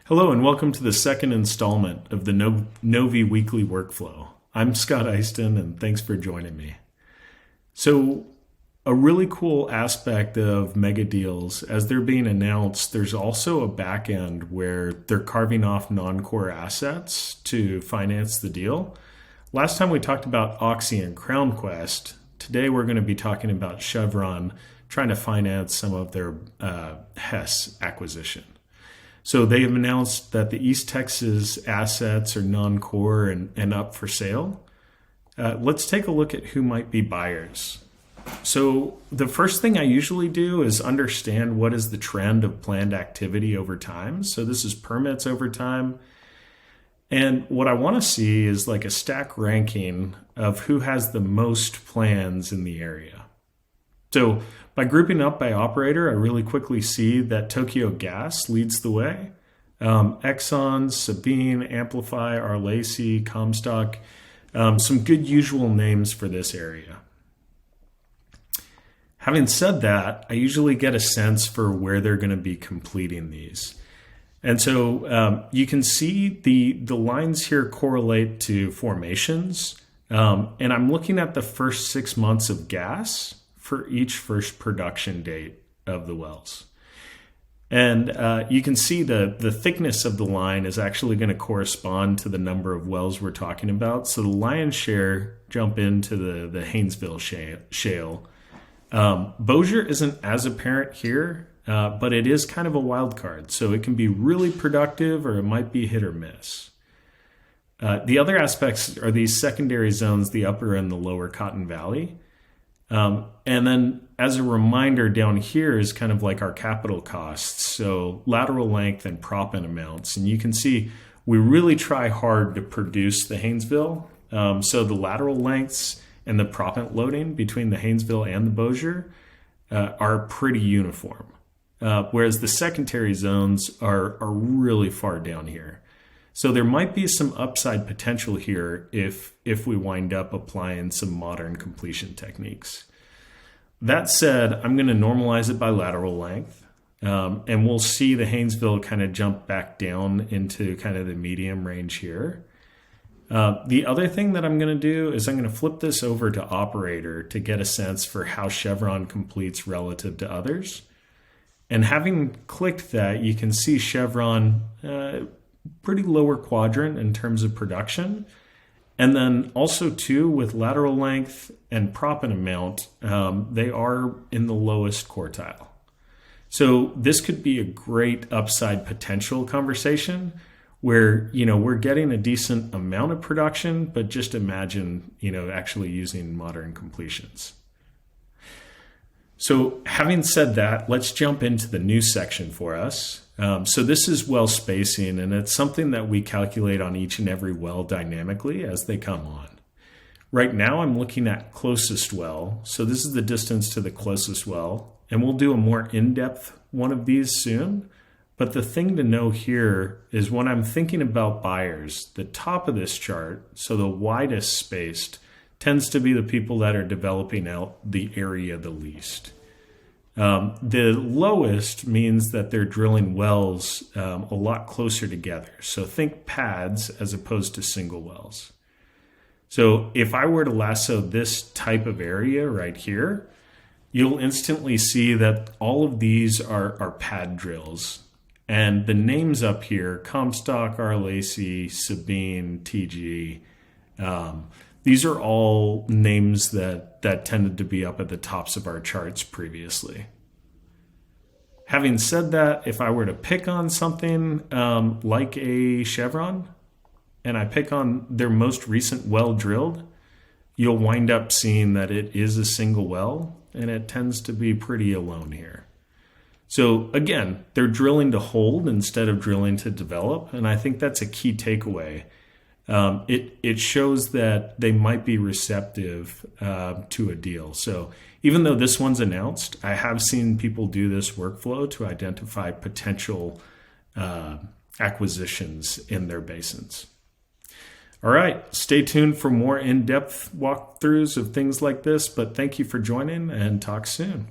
Hello and welcome to the second installment of the Novi Weekly Workflow. I'm Scott Iceton and thanks for joining me. So a really cool aspect of mega deals, as they're being announced, there's also a back end where they're carving off non-core assets to finance the deal. Last time we talked about Oxy and Crown Quest. Today we're going to be talking about Chevron trying to finance some of their Hess acquisition. So they have announced that the East Texas assets are non-core and up for sale. Let's take a look at who might be buyers. So the first thing I usually do is understand what is the trend of planned activity over time. So this is permits over time. And what I want to see is like a stack ranking of who has the most plans in the area. So by grouping up by operator, I really quickly see that Tokyo Gas leads the way. Exxon, Sabine, Amplify, Arlacy, Comstock, some good usual names for this area. Having said that, I usually get a sense for where they're going to be completing these. And so you can see the lines here correlate to formations. And I'm looking at the first 6 months of gas for each first production date of the wells. And you can see the thickness of the line is actually going to correspond to the number of wells we're talking about. So the lion's share jump into the Haynesville shale. Bossier isn't as apparent here, but it is kind of a wild card. So it can be really productive or it might be hit or miss. The other aspects are these secondary zones, the upper and the lower Cotton Valley. And then as a reminder down here is kind of like our capital costs. So lateral length and proppant amounts. And you can see we really try hard to produce the Haynesville. So the lateral lengths and the proppant loading between the Haynesville and the Bossier are pretty uniform. Whereas the secondary zones are really far down here. So there might be some upside potential here if we wind up applying some modern completion techniques. That said, I'm going to normalize it by lateral length, and we'll see the Haynesville kind of jump back down into kind of the medium range here. The other thing that I'm going to do is I'm going to flip this over to operator to get a sense for how Chevron completes relative to others. And having clicked that, you can see Chevron pretty lower quadrant in terms of production. And then also too, with lateral length and proppant amount, they are in the lowest quartile. So this could be a great upside potential conversation where, we're getting a decent amount of production, but just imagine, actually using modern completions. So having said that, let's jump into the new section for us. So this is well spacing, and it's something that we calculate on each and every well dynamically as they come on. Right now I'm looking at closest well. So this is the distance to the closest well, and we'll do a more in-depth one of these soon. But the thing to know here is when I'm thinking about buyers, the top of this chart, so the widest spaced, tends to be the people that are developing out the area the least. The lowest means that they're drilling wells a lot closer together. So think pads as opposed to single wells. So if I were to lasso this type of area right here, you'll instantly see that all of these are pad drills. And the names up here, Comstock, Arlacy, Sabine, TG, these are all names that tended to be up at the tops of our charts previously. Having said that, if I were to pick on something like a Chevron, and I pick on their most recent well drilled, you'll wind up seeing that it is a single well, and it tends to be pretty alone here. So again, they're drilling to hold instead of drilling to develop, and I think that's a key takeaway. It shows that they might be receptive to a deal. So even though this one's announced, I have seen people do this workflow to identify potential acquisitions in their basins. All right, stay tuned for more in-depth walkthroughs of things like this, but thank you for joining and talk soon.